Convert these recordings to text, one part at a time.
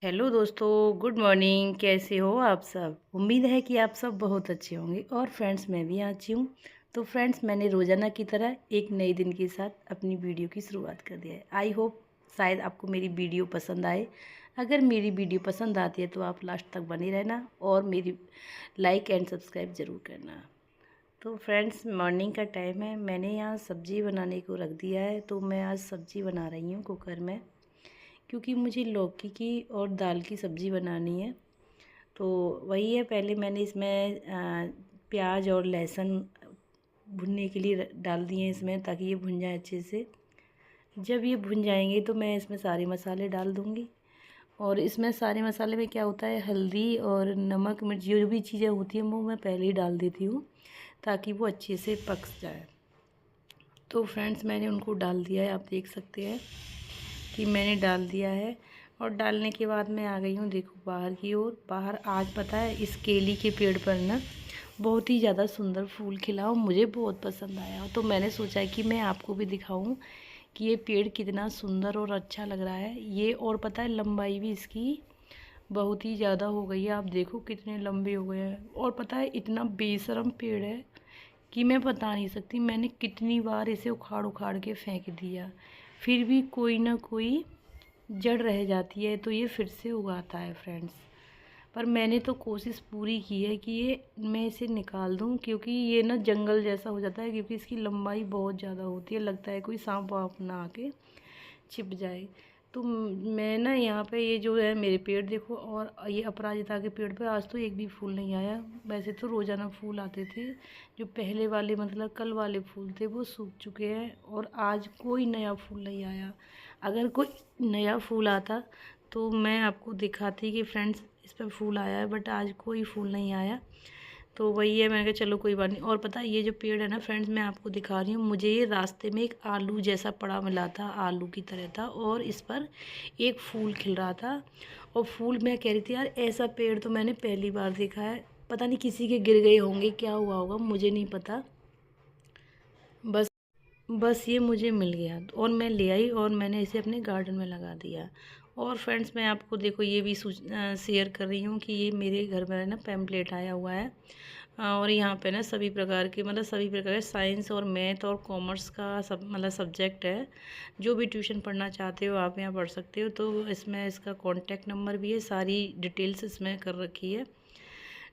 Hello दोस्तों, good morning. कैसे हो आप सब? उम्मीद है कि आप सब बहुत अच्छे होंगे। और फ्रेंड्स, मैं भी अच्छी हूँ। तो फ्रेंड्स, मैंने रोज़ाना की तरह एक नए दिन के साथ अपनी वीडियो की शुरुआत कर दिया है। आई होप शायद आपको मेरी वीडियो पसंद आए। अगर मेरी वीडियो पसंद आती है तो आप लास्ट तक बने रहना और मेरी लाइक एंड सब्सक्राइब ज़रूर करना। तो फ्रेंड्स, मॉर्निंग का टाइम है। मैंने यहाँ सब्ज़ी बनाने को रख दिया है। तो मैं आज सब्ज़ी बना रही हूँ कुकर में, क्योंकि मुझे लौकी की और दाल की सब्ज़ी बनानी है। तो वही है, पहले मैंने इसमें प्याज और लहसुन भुनने के लिए डाल दिए हैं इसमें, ताकि ये भुन जाए अच्छे से। जब ये भुन जाएंगे तो मैं इसमें सारे मसाले डाल दूँगी। और इसमें सारे मसाले में क्या होता है, हल्दी और नमक मिर्च जो भी चीज़ें होती हैं वो मैं पहले ही डाल देती हूँ, ताकि वो अच्छे से पक जाए। तो फ्रेंड्स, मैंने उनको डाल दिया है। आप देख सकते हैं कि मैंने डाल दिया है। और डालने के बाद मैं आ गई हूँ, देखो, बाहर की ओर। बाहर आज पता है, इस केली के पेड़ पर ना बहुत ही ज़्यादा सुंदर फूल खिला और मुझे बहुत पसंद आया। तो मैंने सोचा कि मैं आपको भी दिखाऊं कि ये पेड़ कितना सुंदर और अच्छा लग रहा है ये। और पता है, लंबाई भी इसकी बहुत ही ज़्यादा हो गई है। आप देखो कितने लंबे हो गए हैं। और पता है, इतना बेशर्म पेड़ है कि मैं बता नहीं सकती। मैंने कितनी बार इसे उखाड़ उखाड़ के फेंक दिया, फिर भी कोई ना कोई जड़ रह जाती है तो ये फिर से उगाता है फ्रेंड्स। पर मैंने तो कोशिश पूरी की है कि ये मैं इसे निकाल दूं, क्योंकि ये ना जंगल जैसा हो जाता है, क्योंकि इसकी लंबाई बहुत ज़्यादा होती है। लगता है कोई सांप वाप ना आके छिप जाए। तो मैं ना यहाँ पे ये जो है मेरे पेड़ देखो, और ये अपराजिता के पेड़ पे आज तो एक भी फूल नहीं आया। वैसे तो रोज़ाना फूल आते थे। जो पहले वाले मतलब कल वाले फूल थे वो सूख चुके हैं, और आज कोई नया फूल नहीं आया। अगर कोई नया फूल आता तो मैं आपको दिखाती कि फ्रेंड्स इस पर फूल आया है, बट आज कोई फूल नहीं आया। तो वही है, मैंने कहा चलो कोई बात नहीं। और पता है, ये जो पेड़ है ना फ्रेंड्स, मैं आपको दिखा रही हूँ, मुझे ये रास्ते में एक आलू जैसा पड़ा मिला था, आलू की तरह था, और इस पर एक फूल खिल रहा था। और फूल, मैं कह रही थी यार, ऐसा पेड़ तो मैंने पहली बार देखा है। पता नहीं किसी के गिर गए होंगे, क्या हुआ होगा, मुझे नहीं पता। बस बस ये मुझे मिल गया और मैं ले आई और मैंने इसे अपने गार्डन में लगा दिया। और फ्रेंड्स, मैं आपको देखो ये भी शेयर कर रही हूँ कि ये मेरे घर में ना पैम्पलेट आया हुआ है। और यहाँ पे ना सभी प्रकार के मतलब सभी प्रकार के साइंस और मैथ और कॉमर्स का सब मतलब सब्जेक्ट है। जो भी ट्यूशन पढ़ना चाहते हो आप यहाँ पढ़ सकते हो। तो इसमें इसका कॉन्टैक्ट नंबर भी है, सारी डिटेल्स इसमें कर रखी है।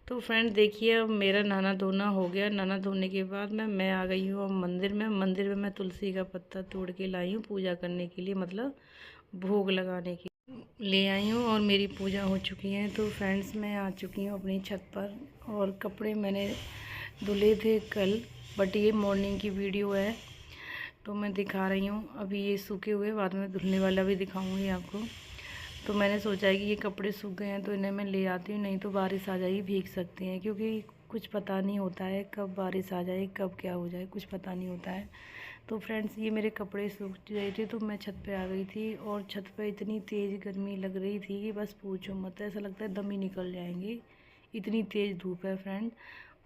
तो फ्रेंड देखिए, अब मेरा नहाना धोना हो गया। नहाना धोने के बाद मैं आ गई हूँ अब मंदिर में। मंदिर में मैं तुलसी का पत्ता तोड़ के लाई हूँ पूजा करने के लिए, मतलब भोग लगाने के ले आई हूँ। और मेरी पूजा हो चुकी है। तो फ्रेंड्स, मैं आ चुकी हूँ अपनी छत पर। और कपड़े मैंने धुले थे कल, बट ये मॉर्निंग की वीडियो है तो मैं दिखा रही हूँ। अभी ये सूखे हुए, बाद में धुलने वाला भी दिखाऊँगी आपको। तो मैंने सोचा है कि ये कपड़े सूख गए हैं तो इन्हें मैं ले आती हूँ, नहीं तो बारिश आ जाएगी, भीग सकते हैं। क्योंकि कुछ पता नहीं होता है कब बारिश आ जाए, कब क्या हो जाए, कुछ पता नहीं होता है। तो फ्रेंड्स, ये मेरे कपड़े सूख गए थे तो मैं छत पे आ गई थी। और छत पे इतनी तेज़ गर्मी लग रही थी कि बस पूछो मत, ऐसा लगता है दम ही निकल जाएंगे, इतनी तेज़ धूप है फ्रेंड।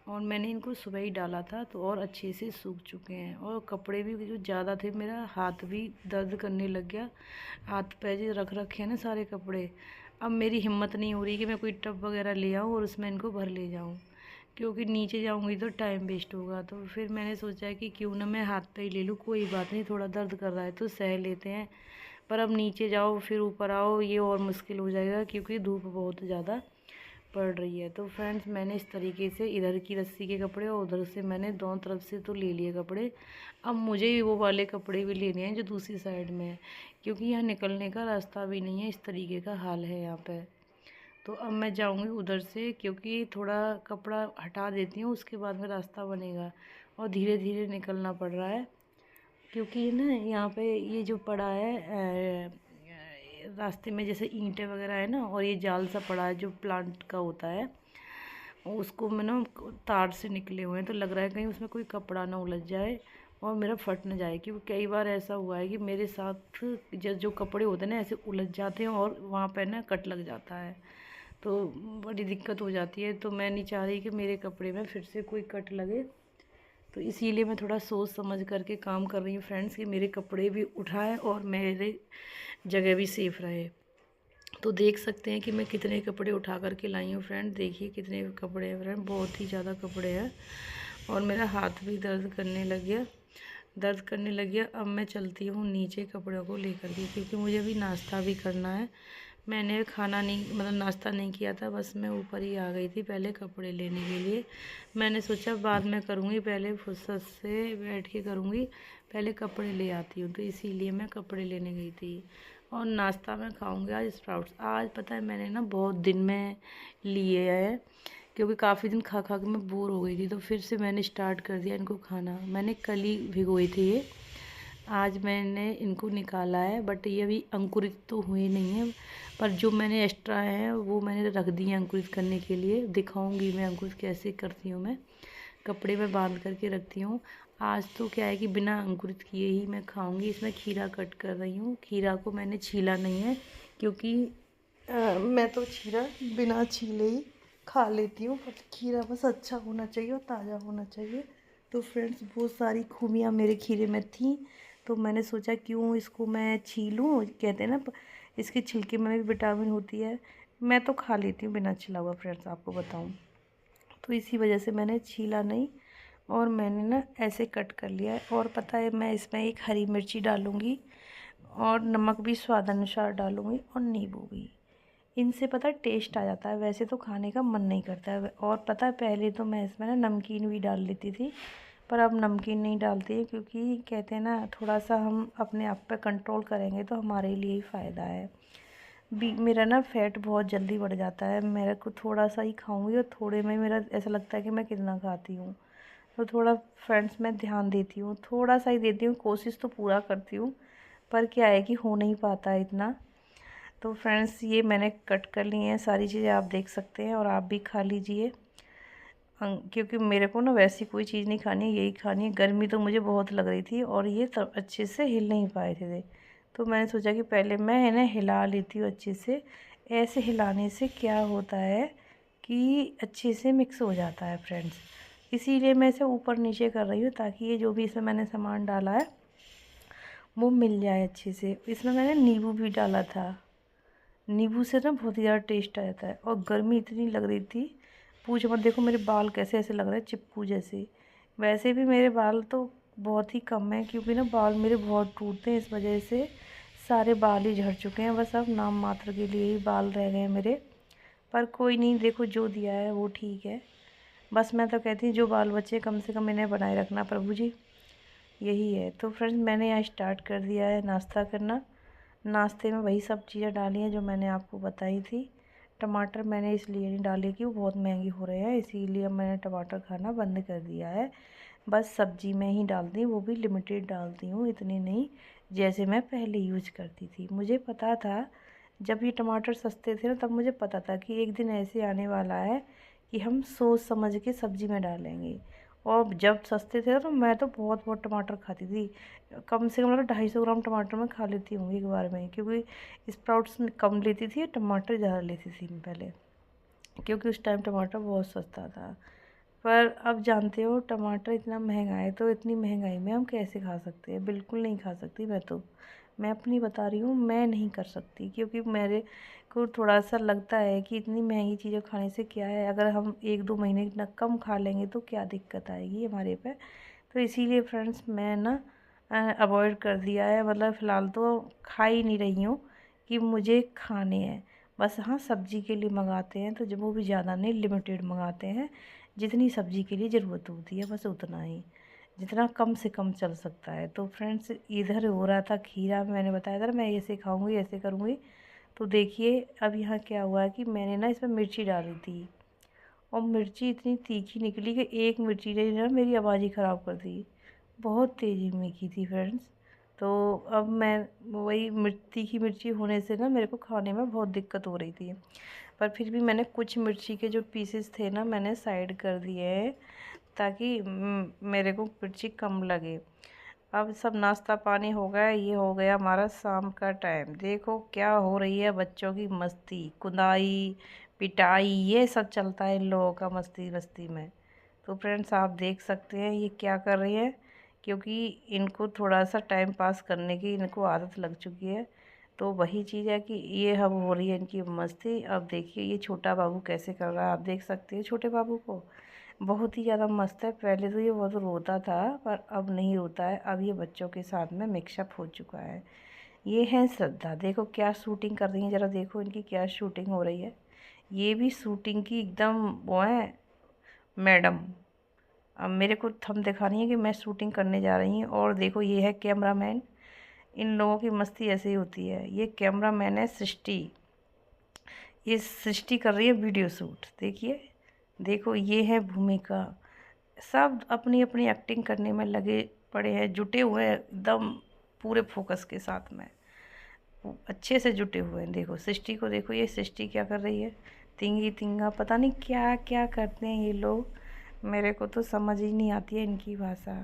और मैंने इनको सुबह ही डाला था तो और अच्छे से सूख चुके हैं। और कपड़े भी जो ज़्यादा थे, मेरा हाथ भी दर्द करने लग गया। हाथ पे जो रख रखे हैं ना सारे कपड़े। अब मेरी हिम्मत नहीं हो रही कि मैं कोई टब वगैरह ले आऊँ और उसमें इनको भर ले जाऊँ, क्योंकि नीचे जाऊँगी तो टाइम वेस्ट होगा। तो फिर मैंने सोचा कि क्यों ना मैं हाथ पे ही ले लूँ, कोई बात नहीं, थोड़ा दर्द कर रहा है तो सह लेते हैं। पर अब नीचे जाओ फिर ऊपर आओ, ये और मुश्किल हो जाएगा, क्योंकि धूप बहुत ज़्यादा पड़ रही है। तो फ्रेंड्स, मैंने इस तरीके से इधर की रस्सी के कपड़े और उधर से मैंने दोनों तरफ से तो ले लिए कपड़े। अब मुझे वो वाले कपड़े भी लेने हैं जो दूसरी साइड में है, क्योंकि यहाँ निकलने का रास्ता भी नहीं है, इस तरीके का हाल है यहाँ पे। तो अब मैं जाऊँगी उधर से, क्योंकि थोड़ा कपड़ा हटा देती हूँ, उसके बाद में रास्ता बनेगा। और धीरे धीरे निकलना पड़ रहा है, क्योंकि ना यहाँ पे ये जो पड़ा है रास्ते में, जैसे ईंटें वगैरह है ना, और ये जाल सा पड़ा है जो प्लांट का होता है, उसको मैं ना तार से निकले हुए हैं। तो लग रहा है कहीं उसमें कोई कपड़ा ना उलझ जाए और मेरा फट ना जाए, क्योंकि कई बार ऐसा हुआ है कि मेरे साथ जो कपड़े होते हैं ना ऐसे उलझ जाते हैं और वहाँ पर ना कट लग जाता है, तो बड़ी दिक्कत हो जाती है। तो मैं नहीं चाह रही कि मेरे कपड़े में फिर से कोई कट लगे। तो इसीलिए मैं थोड़ा सोच समझ करके काम कर रही हूँ फ्रेंड्स, कि मेरे कपड़े भी उठाए और मेरे जगह भी सेफ़ रहे। तो देख सकते हैं कि मैं कितने कपड़े उठा करके लाई हूँ फ्रेंड। देखिए कितने कपड़े हैं फ्रेंड, बहुत ही ज़्यादा कपड़े हैं। और मेरा हाथ भी दर्द करने लग गया। अब मैं चलती हूँ नीचे कपड़ों को लेकर के, क्योंकि मुझे अभी नाश्ता भी करना है। मैंने खाना नहीं, मतलब नाश्ता नहीं किया था, बस मैं ऊपर ही आ गई थी पहले कपड़े लेने के लिए। मैंने सोचा बाद में करूँगी, पहले फुर्सत से बैठ के करूँगी, पहले कपड़े ले आती हूँ। तो इसीलिए मैं कपड़े लेने गई थी। और नाश्ता मैं खाऊँगी आज स्प्राउट्स। आज पता है मैंने ना बहुत दिन में लिए है, क्योंकि काफ़ी दिन खा खा के मैं बोर हो गई थी, तो फिर से मैंने स्टार्ट कर दिया इनको खाना। मैंने कल ही भिगोए थे ये, आज मैंने इनको निकाला है, बट ये अभी अंकुरित तो हुए नहीं है। पर जो मैंने एक्स्ट्रा है वो मैंने रख दिए अंकुरित करने के लिए। दिखाऊंगी मैं अंकुरित कैसे करती हूँ। मैं कपड़े में बांध करके रखती हूँ। आज तो क्या है कि बिना अंकुरित किए ही मैं खाऊंगी। इसमें खीरा कट कर रही हूँ। खीरा को मैंने छीला नहीं है, क्योंकि मैं तो खीरा बिना छीले ही खा लेती हूँ। पर खीरा बस अच्छा होना चाहिए और ताज़ा होना चाहिए। तो फ्रेंड्स बहुत सारी खूबियाँ मेरे खीरे में थी, तो मैंने सोचा क्यों इसको मैं छीलूँ। कहते हैं ना इसके छिलके में भी विटामिन होती है। मैं तो खा लेती हूँ बिना छिला हुआ फ्रेंड्स, आपको बताऊँ तो। इसी वजह से मैंने छीला नहीं और मैंने ना ऐसे कट कर लिया है। और पता है मैं इसमें एक हरी मिर्ची डालूँगी और नमक भी स्वाद अनुसार डालूँगी और नींबू भी। इनसे पता है टेस्ट आ जाता है, वैसे तो खाने का मन नहीं करता है। और पता है पहले तो मैं इसमें ना नमकीन भी डाल लेती थी, पर अब नमकीन नहीं डालती है, क्योंकि कहते हैं ना थोड़ा सा हम अपने आप पे कंट्रोल करेंगे तो हमारे लिए ही फ़ायदा है। मेरा ना फैट बहुत जल्दी बढ़ जाता है। मेरे को थोड़ा सा ही खाऊंगी और थोड़े में मेरा ऐसा लगता है कि मैं कितना खाती हूँ। तो थोड़ा फ्रेंड्स मैं ध्यान देती हूँ, थोड़ा सा ही देती हूँ, कोशिश तो पूरा करती हूँ, पर क्या है कि हो नहीं पाता है इतना। तो फ्रेंड्स ये मैंने कट कर ली हैं सारी चीज़ें, आप देख सकते हैं और आप भी खा लीजिए। क्योंकि मेरे को ना वैसी कोई चीज़ नहीं खानी है, यही खानी है। गर्मी तो मुझे बहुत लग रही थी और ये तब अच्छे से हिल नहीं पाए थे। तो मैंने सोचा कि पहले मैं इन्हें हिला लेती हूँ अच्छे से। ऐसे हिलाने से क्या होता है कि अच्छे से मिक्स हो जाता है फ्रेंड्स। इसीलिए मैं इसे ऊपर नीचे कर रही हूँ, ताकि ये जो भी इसमें मैंने सामान डाला है वो मिल जाए अच्छे से। इसमें मैंने नींबू भी डाला था। नींबू से ना बहुत ही ज़्यादा टेस्ट आ जाता है। और गर्मी इतनी लग रही थी, पूछो मत। देखो मेरे बाल कैसे ऐसे लग रहे हैं, चिपकू जैसे। वैसे भी मेरे बाल तो बहुत ही कम है, क्योंकि ना बाल मेरे बहुत टूटते हैं, इस वजह से सारे बाल ही झड़ चुके हैं। बस अब नाम मात्र के लिए ही बाल रह गए हैं मेरे। पर कोई नहीं, देखो जो दिया है वो ठीक है। बस मैं तो कहती हूँ जो बाल बच्चे कम से कम इन्हें बनाए रखना प्रभु जी, यही है। तो फ्रेंड्स मैंने यहाँ स्टार्ट कर दिया है नाश्ता करना। नाश्ते में वही सब चीज़ें डाली हैं जो मैंने आपको बताई थी। टमाटर मैंने इसलिए नहीं डाले कि वो बहुत महंगे हो रहे हैं, इसीलिए अब मैंने टमाटर खाना बंद कर दिया है। बस सब्ज़ी में ही डालती हूँ, वो भी लिमिटेड डालती हूँ, इतनी नहीं जैसे मैं पहले यूज करती थी। मुझे पता था जब ये टमाटर सस्ते थे ना, तब मुझे पता था कि एक दिन ऐसे आने वाला है कि हम सोच समझ के सब्ज़ी में डालेंगे। और जब सस्ते थे तो मैं तो बहुत बहुत टमाटर खाती थी। कम से कम मतलब 250 ग्राम टमाटर मैं खा लेती हूँ एक बार में, क्योंकि स्प्राउट्स कम लेती थी, टमाटर ज़्यादा लेती थी मैं पहले, क्योंकि उस टाइम टमाटर बहुत सस्ता था। पर अब जानते हो टमाटर इतना महंगा है, तो इतनी महंगाई में हम कैसे खा सकते हैं। बिल्कुल नहीं खा सकती मैं तो। मैं अपनी बता रही हूँ, मैं नहीं कर सकती, क्योंकि मेरे को थोड़ा सा लगता है कि इतनी महंगी चीज़ें खाने से क्या है। अगर हम 1-2 महीने न कम खा लेंगे तो क्या दिक्कत आएगी हमारे पे। तो इसीलिए फ्रेंड्स मैं ना अवॉइड कर दिया है। मतलब फ़िलहाल तो खा ही नहीं रही हूँ कि मुझे खाने हैं। बस हाँ सब्ज़ी के लिए मंगाते हैं, तो जब वो भी ज़्यादा नहीं, लिमिटेड मंगाते हैं। जितनी सब्ज़ी के लिए ज़रूरत होती है बस उतना ही, जितना कम से कम चल सकता है। तो फ्रेंड्स इधर हो रहा था खीरा, मैंने बताया था मैं ऐसे खाऊंगी ऐसे करूँगी। तो देखिए अब यहाँ क्या हुआ है कि मैंने ना इसमें मिर्ची डाली थी, और मिर्ची इतनी तीखी निकली कि एक मिर्ची ने ना मेरी आवाज़ ही ख़राब कर दी। बहुत तेज़ी में की थी फ्रेंड्स। तो अब मैं वही तीखी मिर्ची होने से ना मेरे को खाने में बहुत दिक्कत हो रही थी। पर फिर भी मैंने कुछ मिर्ची के जो पीसेस थे ना मैंने साइड कर दिए हैं, ताकि मेरे को मिर्ची कम लगे। अब सब नाश्ता पानी हो गया, ये हो गया हमारा शाम का टाइम। देखो क्या हो रही है, बच्चों की मस्ती, कुदाई पिटाई, ये सब चलता है इन लोगों का मस्ती मस्ती में। तो फ्रेंड्स आप देख सकते हैं ये क्या कर रही है, क्योंकि इनको थोड़ा सा टाइम पास करने की इनको आदत लग चुकी है। तो वही चीज़ है कि ये अब हो रही है इनकी मस्ती। अब देखिए ये छोटा बाबू कैसे कर रहा है, आप देख सकते हैं छोटे बाबू को, बहुत ही ज़्यादा मस्त है। पहले तो ये बहुत रोता था पर अब नहीं रोता है, अब ये बच्चों के साथ में मिक्सअप हो चुका है। ये है श्रद्धा, देखो क्या शूटिंग कर रही है, ज़रा देखो इनकी क्या शूटिंग हो रही है। ये भी शूटिंग की एकदम वो है मैडम। अब मेरे को थंब दिखानी है कि मैं शूटिंग करने जा रही हूँ। और देखो ये है कैमरामैन, इन लोगों की मस्ती ऐसे ही होती है। ये कैमरामैन है सृष्टि, ये सृष्टि कर रही है वीडियो शूट। देखिए देखो ये है भूमिका, सब अपनी अपनी एक्टिंग करने में लगे पड़े हैं, जुटे हुए हैं एकदम पूरे फोकस के साथ में, अच्छे से जुटे हुए हैं। देखो सृष्टि को देखो, ये सृष्टि क्या कर रही है, तिंगी तिंगा पता नहीं क्या क्या करते हैं ये लोग, मेरे को तो समझ ही नहीं आती है इनकी भाषा।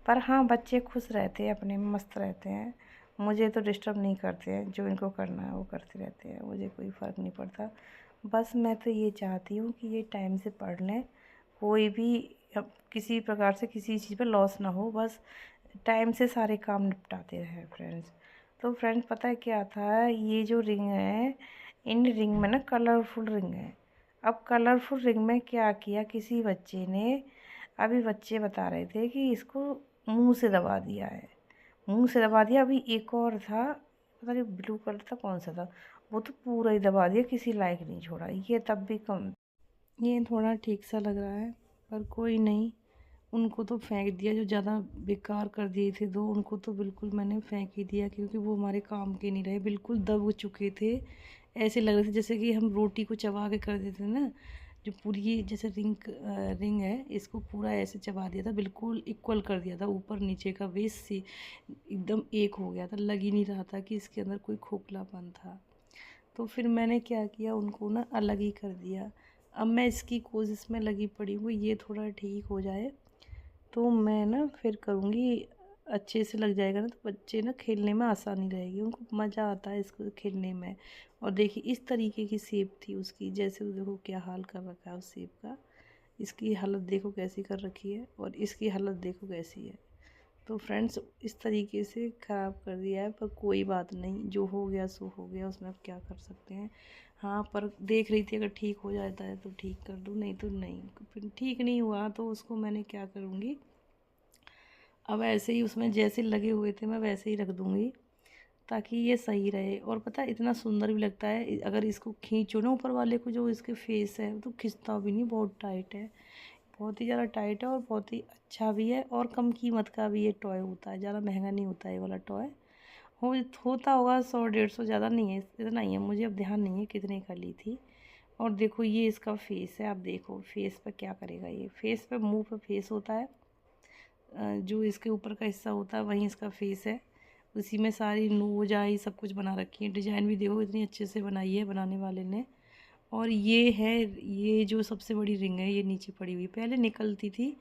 पर हाँ बच्चे खुश रहते हैं, अपने में मस्त रहते हैं, मुझे तो डिस्टर्ब नहीं करते हैं, जो इनको करना है वो करते रहते हैं, मुझे कोई फ़र्क नहीं पड़ता। बस मैं तो ये चाहती हूँ कि ये टाइम से पढ़ लें, कोई भी अब किसी प्रकार से किसी चीज़ पे लॉस ना हो, बस टाइम से सारे काम निपटाते रहे फ्रेंड्स। तो फ्रेंड्स पता है क्या था, ये जो रिंग है, इन रिंग में ना कलरफुल रिंग है। अब कलरफुल रिंग में क्या किया किसी बच्चे ने, अभी बच्चे बता रहे थे कि इसको मुंह से दबा दिया है, मुंह से दबा दिया। अभी एक और था, पता नहीं ब्लू कलर था कौन सा था, वो तो पूरा ही दबा दिया, किसी लायक नहीं छोड़ा। ये तब भी कम, ये थोड़ा ठीक सा लग रहा है, पर कोई नहीं, उनको तो फेंक दिया, जो ज़्यादा बेकार कर दिए थे दो उनको तो बिल्कुल मैंने फेंक ही दिया, क्योंकि वो हमारे काम के नहीं रहे, बिल्कुल दब चुके थे। ऐसे लग रहे थे जैसे कि हम रोटी को चबा के कर देते ना, जो पूरी ये जैसे रिंग है, इसको पूरा ऐसे चबा दिया था, बिल्कुल इक्वल कर दिया था, ऊपर नीचे का बेस से एकदम एक हो गया था, लग ही नहीं रहा था कि इसके अंदर कोई खोखलापन था। तो फिर मैंने क्या किया, उनको ना अलग ही कर दिया। अब मैं इसकी कोशिश में लगी पड़ी हूँ, ये थोड़ा ठीक हो जाए तो मैं ना फिर करूँगी, अच्छे से लग जाएगा ना तो बच्चे ना खेलने में आसानी रहेगी, उनको मज़ा आता है इसको खेलने में। और देखिए इस तरीके की सेप थी उसकी, जैसे वो देखो क्या हाल कर रखा है उस सेप का, इसकी हालत देखो कैसी कर रखी है और इसकी हालत देखो कैसी है। तो फ्रेंड्स इस तरीके से ख़राब कर दिया है, पर कोई बात नहीं, जो हो गया सो हो गया, उसमें अब क्या कर सकते हैं। हाँ पर देख रही थी अगर ठीक हो जाता है तो ठीक कर दूँ, नहीं तो नहीं, फिर ठीक नहीं हुआ तो उसको मैंने क्या करूँगी, अब ऐसे ही उसमें जैसे लगे हुए थे मैं वैसे ही रख दूँगी, ताकि ये सही रहे। और पता है इतना सुंदर भी लगता है, अगर इसको खींचो ना ऊपर वाले को, जो इसके फेस है तो खिंचता भी नहीं, बहुत टाइट है, बहुत ही ज़्यादा टाइट है और बहुत ही अच्छा भी है, और कम कीमत का भी ये टॉय होता है, ज़्यादा महंगा नहीं होता है ये वाला टॉय। हो होता होगा 100-150, ज़्यादा नहीं है, इतना ही है, मुझे अब ध्यान नहीं है कितने का ली थी। और देखो ये इसका फेस है, आप देखो फेस पे क्या करेगा, ये फेस पे, मुंह पे फेस होता है, जो इसके ऊपर का हिस्सा होता है वहीं इसका फेस है, उसी में सारी नोज आई सब कुछ बना रखी है, डिज़ाइन भी देखो इतनी अच्छे से बनाई है बनाने वाले ने। और ये है, ये जो सबसे बड़ी रिंग है ये नीचे पड़ी हुई, पहले निकलती थी,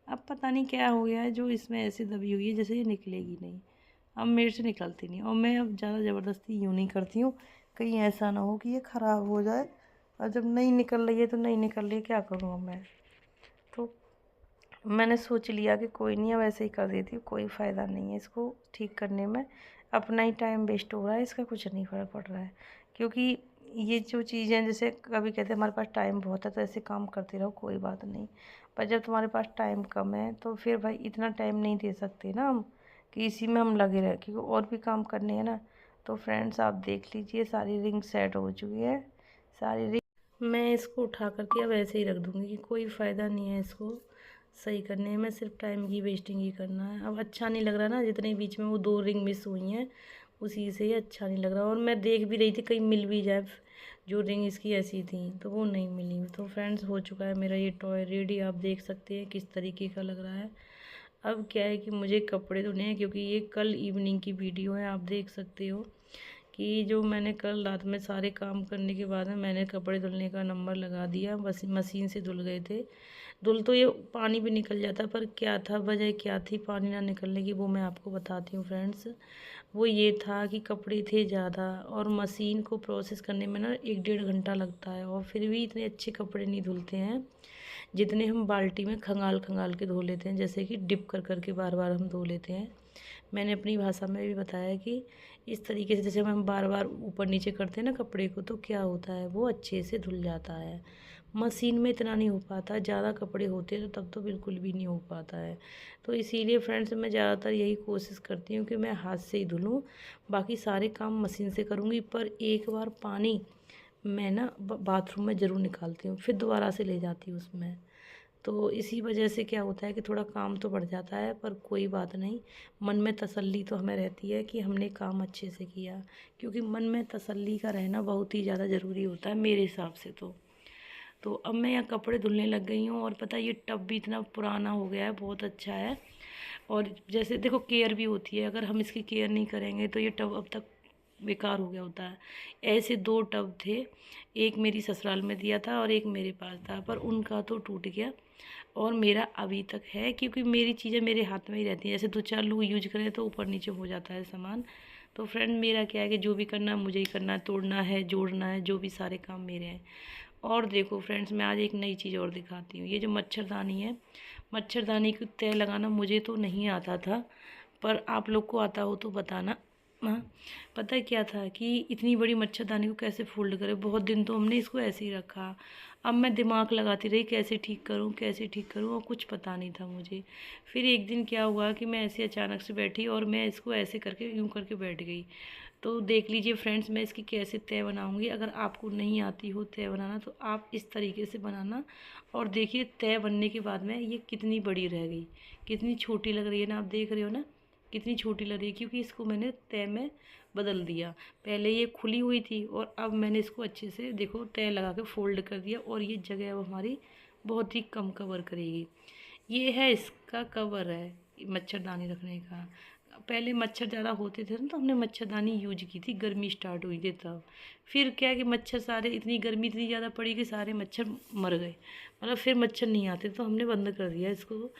अब पता नहीं क्या हो गया है, जो इसमें ऐसे दबी हुई है जैसे ये निकलेगी नहीं, अब मेरे से निकलती नहीं। और मैं अब ज़्यादा ज़बरदस्ती यूँ नहीं करती हूँ, कहीं ऐसा ना हो कि ये ख़राब हो जाए, और जब नहीं निकल रही है तो नहीं निकल रही है, क्या करूँ अब मैं। तो मैंने सोच लिया कि कोई नहीं, अब ऐसे ही कर देती हूँ, कोई फ़ायदा नहीं है इसको ठीक करने में, अपना ही टाइम वेस्ट हो रहा है, इसका कुछ नहीं फ़र्क पड़ रहा है। क्योंकि ये जो चीज़ें, जैसे कभी कहते हैं हमारे पास टाइम बहुत है तो ऐसे काम करते रहो, कोई बात नहीं, पर जब तुम्हारे पास टाइम कम है तो फिर भाई इतना टाइम नहीं दे सकते ना हम कि इसी में हम लगे रहे, क्योंकि और भी काम करने हैं ना। तो फ्रेंड्स आप देख लीजिए सारी रिंग सेट हो चुकी है, सारी रिंग मैं इसको उठा करके अब ऐसे ही रख दूँगी, कि कोई फ़ायदा नहीं है इसको सही करने में, सिर्फ टाइम की वेस्टिंग ही करना है। अब अच्छा नहीं लग रहा ना, जितने बीच में वो 2 रिंग मिस हुई हैं उसी से ही अच्छा नहीं लग रहा। और मैं देख भी रही थी कहीं मिल भी जाए, जो रिंग इसकी ऐसी थी तो वो नहीं मिली। तो फ्रेंड्स हो चुका है मेरा ये टॉय रेडी, आप देख सकते हैं किस तरीके का लग रहा है। अब क्या है कि मुझे कपड़े धोने हैं, क्योंकि ये कल इवनिंग की वीडियो है, आप देख सकते हो कि जो मैंने कल रात में सारे काम करने के बाद में मैंने कपड़े धुलने का नंबर लगा दिया, बस मशीन से धुल गए थे। धुल तो ये पानी भी निकल जाता, पर क्या था वजह, क्या थी पानी ना निकलने की, वो मैं आपको बताती हूँ फ्रेंड्स। वो ये था कि कपड़े थे ज़्यादा, और मशीन को प्रोसेस करने में ना 1-1.5 घंटा लगता है, और फिर भी इतने अच्छे कपड़े नहीं धुलते हैं जितने हम बाल्टी में खंगाल खंगाल के धो लेते हैं, जैसे कि डिप कर करके बार बार हम धो लेते हैं। मैंने अपनी भाषा में भी बताया कि इस तरीके से जैसे हम बार बार ऊपर नीचे करते हैं ना कपड़े को, तो क्या होता है वो अच्छे से धुल जाता है। मशीन में इतना नहीं हो पाता, ज़्यादा कपड़े होते हैं तो तब तो बिल्कुल भी नहीं हो पाता है। तो इसीलिए फ्रेंड्स मैं ज़्यादातर यही कोशिश करती हूँ कि मैं हाथ से ही धुलूँ, बाकी सारे काम मशीन से करूँगी। पर एक बार पानी मैं ना बाथरूम में ज़रूर निकालती हूँ, फिर दोबारा से ले जाती हूँ उसमें। तो इसी वजह से क्या होता है कि थोड़ा काम तो बढ़ जाता है, पर कोई बात नहीं, मन में तसल्ली तो हमें रहती है कि हमने काम अच्छे से किया। क्योंकि मन में तसल्ली का रहना बहुत ही ज़्यादा ज़रूरी होता है मेरे हिसाब से। तो अब मैं यहाँ कपड़े धुलने लग गई हूँ, और पता है ये टब भी इतना पुराना हो गया है, बहुत अच्छा है। और जैसे देखो केयर भी होती है, अगर हम इसकी केयर नहीं करेंगे तो ये टब अब तक बेकार हो गया होता है। ऐसे 2 टब थे, एक मेरी ससुराल में दिया था और एक मेरे पास था, पर उनका तो टूट गया और मेरा अभी तक है, क्योंकि मेरी चीज़ें मेरे हाथ में ही रहती हैं। जैसे 2-4 लोग यूज करें तो ऊपर नीचे हो जाता है सामान। तो फ्रेंड मेरा क्या है कि जो भी करना है मुझे ही करना है, तोड़ना है, जोड़ना है, जो भी सारे काम मेरे हैं। और देखो फ्रेंड्स, मैं आज एक नई चीज़ और दिखाती हूँ। ये जो मच्छरदानी है, मच्छरदानी की तय लगाना मुझे तो नहीं आता था, पर आप लोग को आता हो तो बताना। हाँ, पता है क्या था कि इतनी बड़ी मच्छरदानी को कैसे फोल्ड करें, बहुत दिन तो हमने इसको ऐसे ही रखा। अब मैं दिमाग लगाती रही कैसे ठीक करूँ कैसे ठीक करूँ, और कुछ पता नहीं था मुझे। फिर एक दिन क्या हुआ कि मैं ऐसे अचानक से बैठी और मैं इसको ऐसे करके यूँ करके बैठ गई। तो देख लीजिए फ्रेंड्स, मैं इसकी कैसे तय बनाऊंगी। अगर आपको नहीं आती हो तय बनाना तो आप इस तरीके से बनाना, और देखिए तय बनने के बाद में ये कितनी बड़ी रह गई, कितनी छोटी लग रही है ना। आप देख रहे हो ना कितनी छोटी लग रही है, क्योंकि इसको मैंने तय में बदल दिया। पहले ये खुली हुई थी और अब मैंने इसको अच्छे से देखो तय लगा के फोल्ड कर दिया, और ये जगह अब हमारी बहुत ही कम कवर करेगी। ये है इसका कवर है मच्छरदानी रखने का। पहले मच्छर ज़्यादा होते थे ना, तो हमने मच्छरदानी यूज की थी, गर्मी स्टार्ट हुई थी तब। फिर क्या है कि मच्छर सारे, इतनी गर्मी इतनी ज़्यादा पड़ी कि सारे मच्छर मर गए, मतलब फिर मच्छर नहीं आते, तो हमने बंद कर दिया इसको।